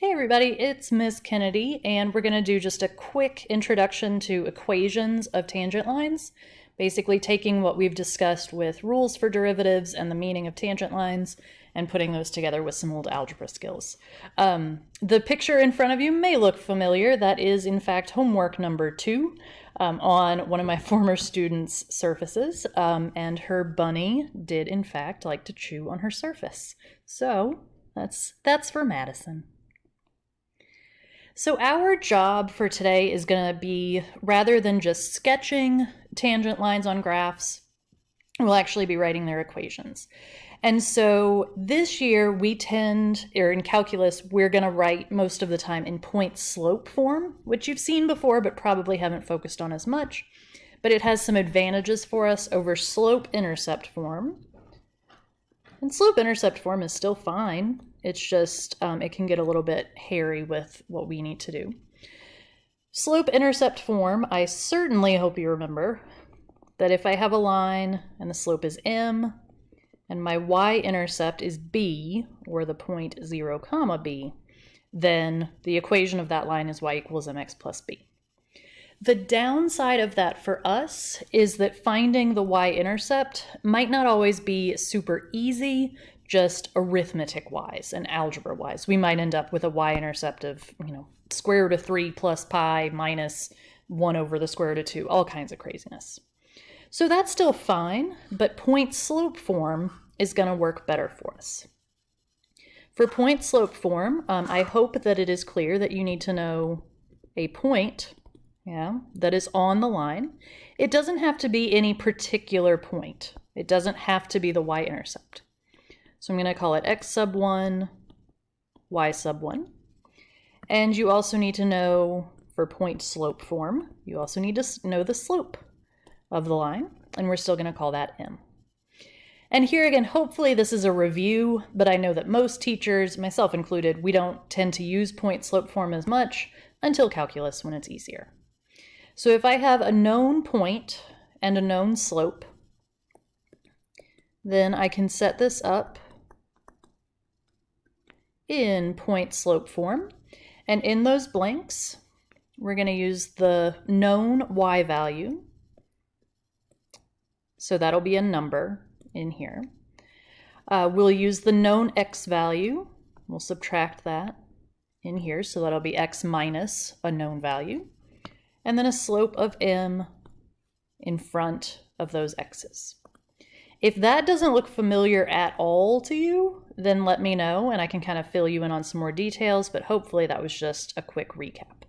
Hey everybody, it's Miss Kennedy, and we're going to do just a quick introduction to equations of tangent lines, basically taking what we've discussed with rules for derivatives and the meaning of tangent lines and putting those together with some old algebra skills. The picture in front of you may look familiar. That is, in fact, homework number 2 on one of my former students' surfaces, and her bunny did, in fact, like to chew on her surface. So that's for Madison. So our job for today is going to be, rather than just sketching tangent lines on graphs, we'll actually be writing their equations. And so this year in calculus, we're going to write most of the time in point-slope form, which you've seen before but probably haven't focused on as much. But it has some advantages for us over slope-intercept form. And slope-intercept form is still fine. It's just, it can get a little bit hairy with what we need to do. Slope-intercept form, I certainly hope you remember that if I have a line and the slope is m, and my y-intercept is b, or the point 0, b, then the equation of that line is y equals mx plus b. The downside of that for us is that finding the y-intercept might not always be super easy, just arithmetic-wise and algebra-wise. We might end up with a y-intercept of, square root of 3 plus pi minus 1 over the square root of 2, all kinds of craziness. So that's still fine, but point-slope form is going to work better for us. For point-slope form, I hope that it is clear that you need to know a point that is on the line. It doesn't have to be any particular point. It doesn't have to be the y-intercept. So I'm going to call it x sub 1, y sub 1. And you also need to know, for point slope form, you also need to know the slope of the line, and we're still going to call that m. And here again, hopefully this is a review, but I know that most teachers, myself included, we don't tend to use point slope form as much until calculus when it's easier. So if I have a known point and a known slope, then I can set this up in point slope form. And in those blanks, we're going to use the known y value. So that'll be a number in here. We'll use the known x value. We'll subtract that in here. So that'll be x minus a known value. And then a slope of m in front of those x's. If that doesn't look familiar at all to you, then let me know and I can kind of fill you in on some more details, but hopefully that was just a quick recap.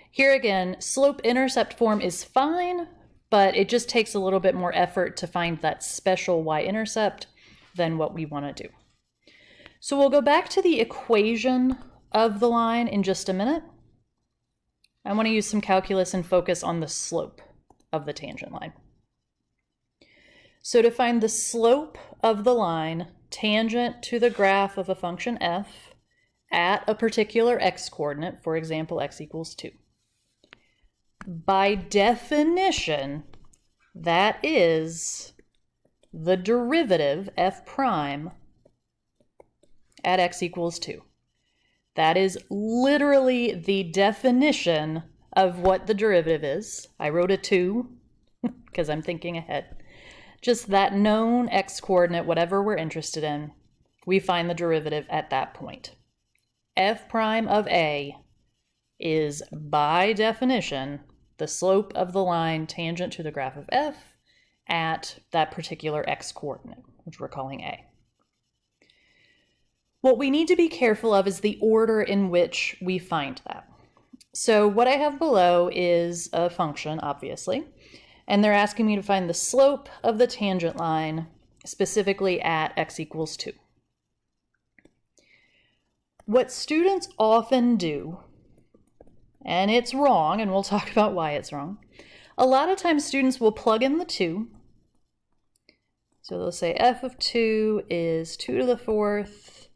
Here again, slope-intercept form is fine, but it just takes a little bit more effort to find that special y-intercept than what we want to do. So we'll go back to the equation of the line in just a minute. I want to use some calculus and focus on the slope of the tangent line. So to find the slope of the line tangent to the graph of a function f at a particular x-coordinate, for example, x equals 2. By definition, that is the derivative f prime at x equals 2. That is literally the definition of what the derivative is. I wrote a 2 because I'm thinking ahead. Just that known x-coordinate, whatever we're interested in, we find the derivative at that point. F prime of a is, by definition, the slope of the line tangent to the graph of f at that particular x-coordinate, which we're calling a. What we need to be careful of is the order in which we find that. So what I have below is a function, obviously, and they're asking me to find the slope of the tangent line, specifically at x equals 2. What students often do, and it's wrong, and we'll talk about why it's wrong, a lot of times students will plug in the 2. So they'll say f of 2 is 2 to the 4th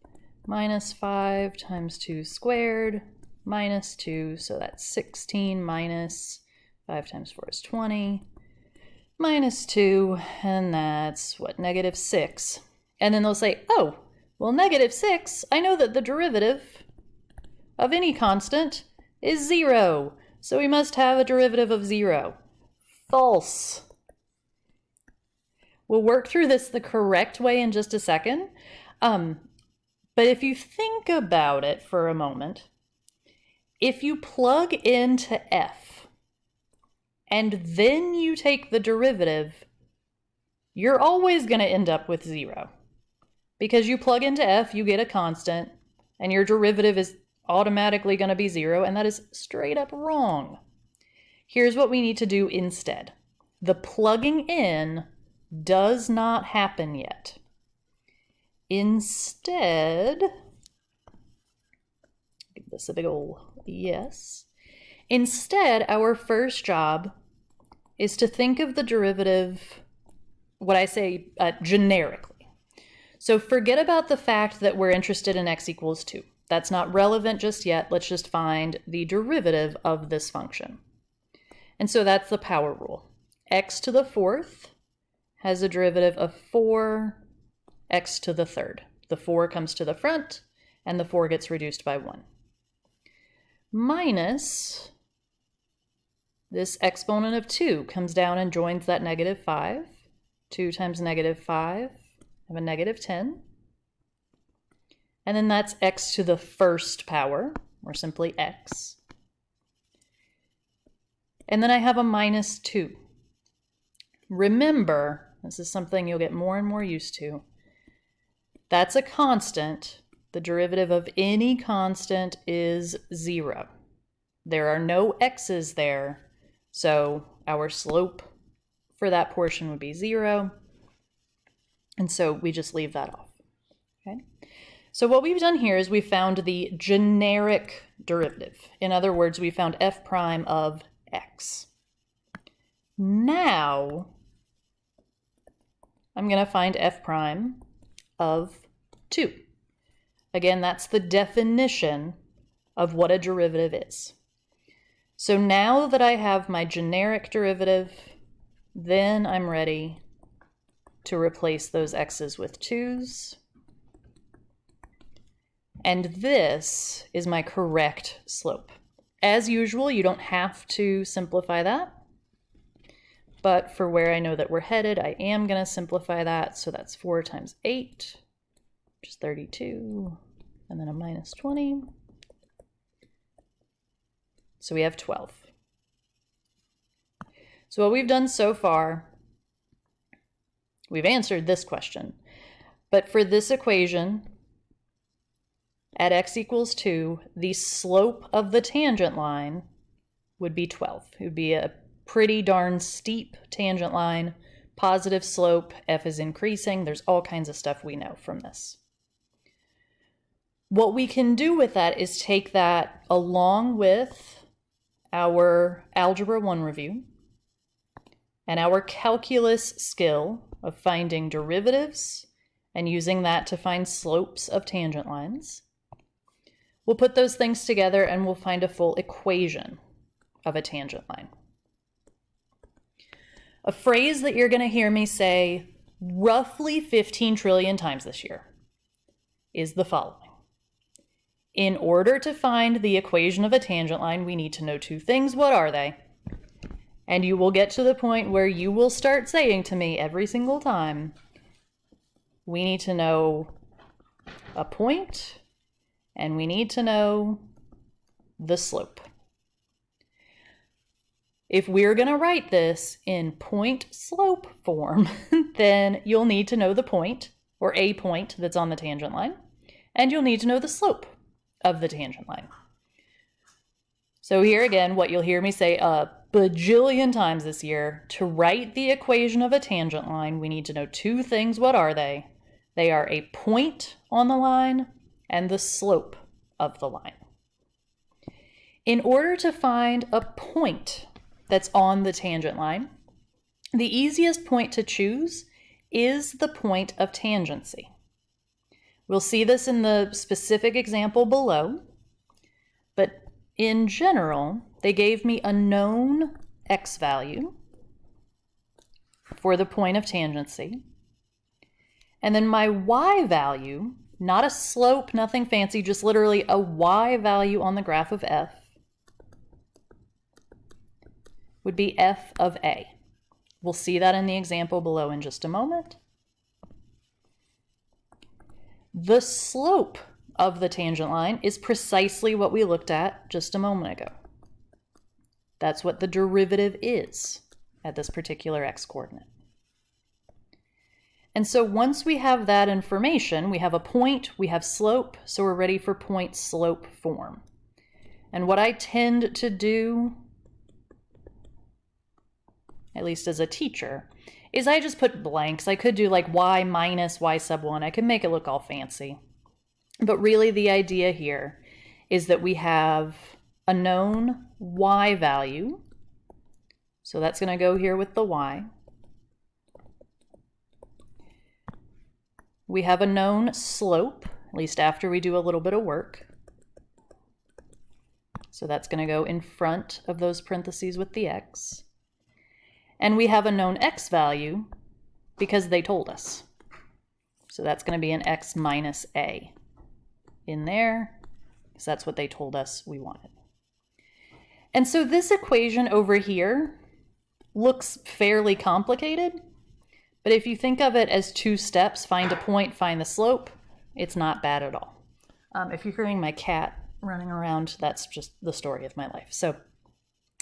minus 5 times 2 squared minus 2, so that's 16 minus 5 times 4 is 20. Minus 2, and that's, what, negative 6. And then they'll say, oh, well, negative 6, I know that the derivative of any constant is 0. So we must have a derivative of 0. False. We'll work through this the correct way in just a second. But if you think about it for a moment, if you plug into f and then you take the derivative, you're always going to end up with 0. Because you plug into f, you get a constant, and your derivative is automatically going to be 0, and that is straight up wrong. Here's what we need to do instead. The plugging in does not happen yet. Instead, give this a big ol' yes. Instead, our first job is to think of the derivative, what I say, generically. So forget about the fact that we're interested in x equals 2. That's not relevant just yet. Let's just find the derivative of this function. And so that's the power rule. X to the 4th has a derivative of 4x to the 3rd. The 4 comes to the front, and the 4 gets reduced by 1. Minus this exponent of 2 comes down and joins that negative 5. 2 times negative 5, I have a negative 10. And then that's x to the 1st power, or simply x. And then I have a minus 2. Remember, this is something you'll get more and more used to. That's a constant. The derivative of any constant is 0. There are no x's there, so our slope for that portion would be 0. And so we just leave that off. Okay? So what we've done here is we found the generic derivative. In other words, we found f prime of x. Now, I'm going to find f prime of 2. Again, that's the definition of what a derivative is. So now that I have my generic derivative, then I'm ready to replace those x's with 2's. And this is my correct slope. As usual, you don't have to simplify that. But for where I know that we're headed, I am going to simplify that. So that's 4 times 8, which is 32, and then a minus 20. So we have 12. So what we've done so far, we've answered this question. But for this equation, at x equals 2, the slope of the tangent line would be 12. It would be a pretty darn steep tangent line, positive slope, f is increasing. There's all kinds of stuff we know from this. What we can do with that is take that along with our Algebra 1 review and our calculus skill of finding derivatives and using that to find slopes of tangent lines. We'll put those things together and we'll find a full equation of a tangent line. A phrase that you're going to hear me say roughly 15 trillion times this year is the following. In order to find the equation of a tangent line, we need to know 2 things. What are they? And you will get to the point where you will start saying to me every single time, we need to know a point, and we need to know the slope. If we're going to write this in point-slope form, then you'll need to know the point, or a point that's on the tangent line, and you'll need to know the slope of the tangent line. So here again, what you'll hear me say a bajillion times this year, to write the equation of a tangent line, we need to know 2 things. What are they? They are a point on the line and the slope of the line. In order to find a point that's on the tangent line, the easiest point to choose is the point of tangency. We'll see this in the specific example below, but in general, they gave me a known x value for the point of tangency, and then my y value not a slope, nothing fancy, just literally a y value on the graph of f, would be f of a. We'll see that in the example below in just a moment. The slope of the tangent line is precisely what we looked at just a moment ago. That's what the derivative is at this particular x-coordinate. And so once we have that information, we have a point, we have slope, so we're ready for point-slope form. And what I tend to do, at least as a teacher, is I just put blanks. I could do like y minus y sub 1. I could make it look all fancy. But really the idea here is that we have a known y value. So that's going to go here with the y. We have a known slope, at least after we do a little bit of work. So that's going to go in front of those parentheses with the x. And we have a known x value because they told us. So that's going to be an x minus a in there, because that's what they told us we wanted. And so this equation over here looks fairly complicated, but if you think of it as two steps, find a point, find the slope, it's not bad at all. If you're hearing my cat running around, that's just the story of my life. So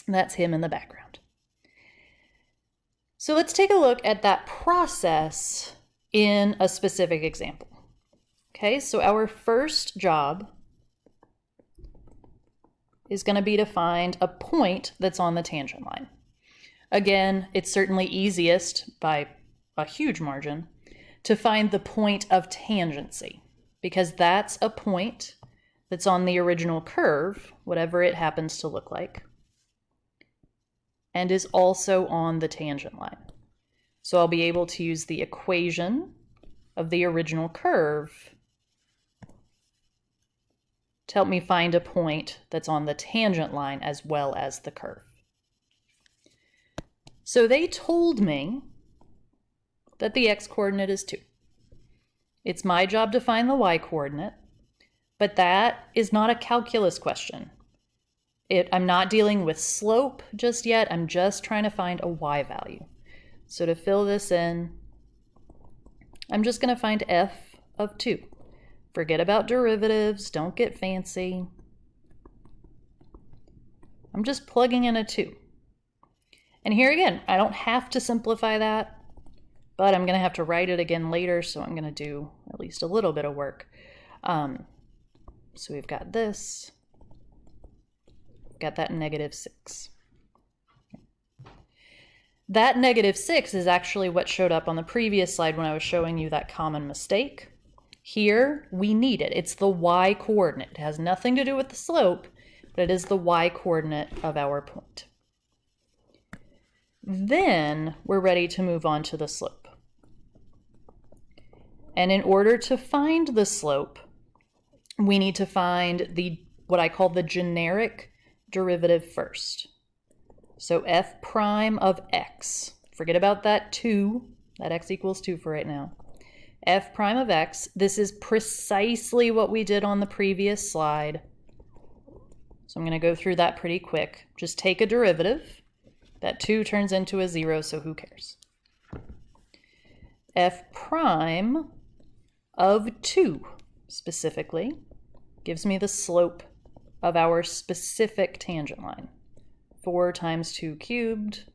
that's him in the background. So let's take a look at that process in a specific example. Okay, so our first job is going to be to find a point that's on the tangent line. Again, it's certainly easiest by a huge margin to find the point of tangency, because that's a point that's on the original curve, whatever it happens to look like, and is also on the tangent line. So I'll be able to use the equation of the original curve to help me find a point that's on the tangent line as well as the curve. So they told me that the x-coordinate is 2. It's my job to find the y-coordinate, but that is not a calculus question. I'm not dealing with slope just yet. I'm just trying to find a y value. So to fill this in, I'm just going to find f of 2. Forget about derivatives. Don't get fancy. I'm just plugging in a 2. And here again, I don't have to simplify that, but I'm going to have to write it again later, so I'm going to do at least a little bit of work. So we've got this. Got that -6. That -6 is actually what showed up on the previous slide when I was showing you that common mistake. Here, we need it. It's the y-coordinate. It has nothing to do with the slope, but it is the y-coordinate of our point. Then we're ready to move on to the slope. And in order to find the slope, we need to find what I call the generic derivative first. So f prime of x, forget about that 2, that x equals 2 for right now. F prime of x, this is precisely what we did on the previous slide. So I'm going to go through that pretty quick. Just take a derivative. That 2 turns into a 0, so who cares? F prime of 2, specifically, gives me the slope of our specific tangent line. 4 times 2 cubed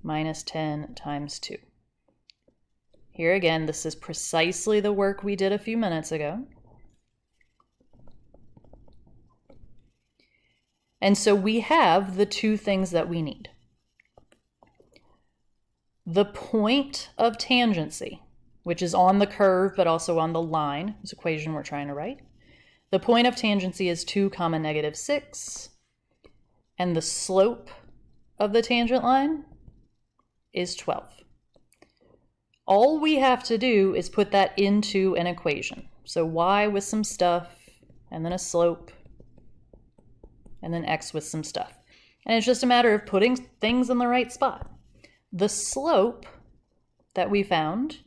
minus 10 times 2. Here again, this is precisely the work we did a few minutes ago. And so we have the two things that we need. The point of tangency, which is on the curve but also on the line, this equation we're trying to write. The point of tangency is 2 comma -6, and the slope of the tangent line is 12. All we have to do is put that into an equation. So y with some stuff, and then a slope, and then x with some stuff. And it's just a matter of putting things in the right spot. The slope that we found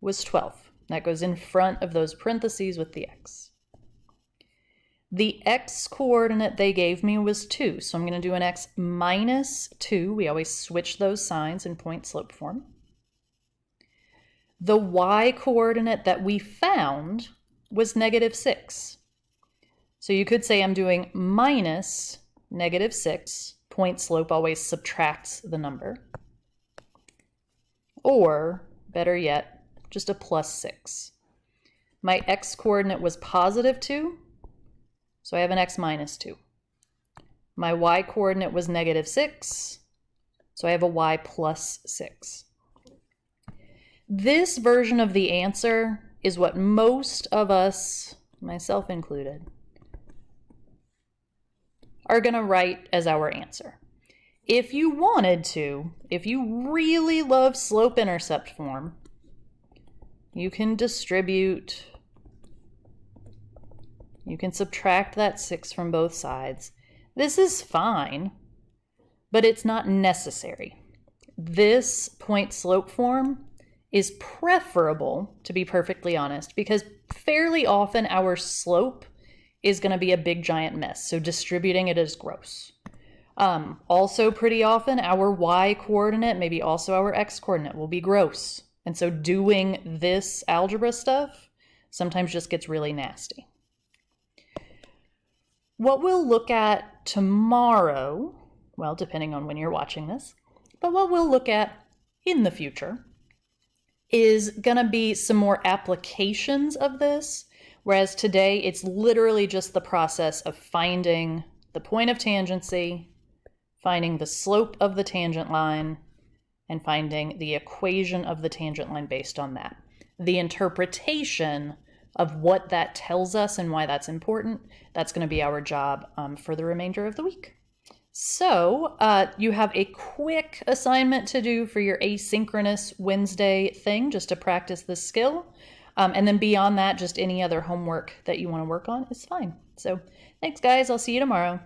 was 12. That goes in front of those parentheses with the x. The x coordinate they gave me was 2, so I'm going to do an x minus 2. We always switch those signs in point slope form. The y coordinate that we found was negative 6. So you could say I'm doing minus negative 6. Point slope always subtracts the number. Or, better yet, just a plus 6. My x coordinate was positive 2, so I have an x minus 2. My y coordinate was negative 6, so I have a y plus 6. This version of the answer is what most of us, myself included, are going to write as our answer. If you wanted to, if you really love slope-intercept form, you can distribute, you can subtract that 6 from both sides. This is fine, but it's not necessary. This point slope form is preferable, to be perfectly honest, because fairly often our slope is going to be a big giant mess, so distributing it is gross. Also pretty often our y coordinate, maybe also our x coordinate, will be gross. And so doing this algebra stuff sometimes just gets really nasty. What we'll look at tomorrow, well, depending on when you're watching this, but what we'll look at in the future is going to be some more applications of this, whereas today it's literally just the process of finding the point of tangency, finding the slope of the tangent line, and finding the equation of the tangent line based on that. The interpretation of what that tells us and why that's important, that's going to be our job for the remainder of the week. So you have a quick assignment to do for your asynchronous Wednesday thing, just to practice this skill. And then beyond that, just any other homework that you want to work on is fine. So thanks, guys. I'll see you tomorrow.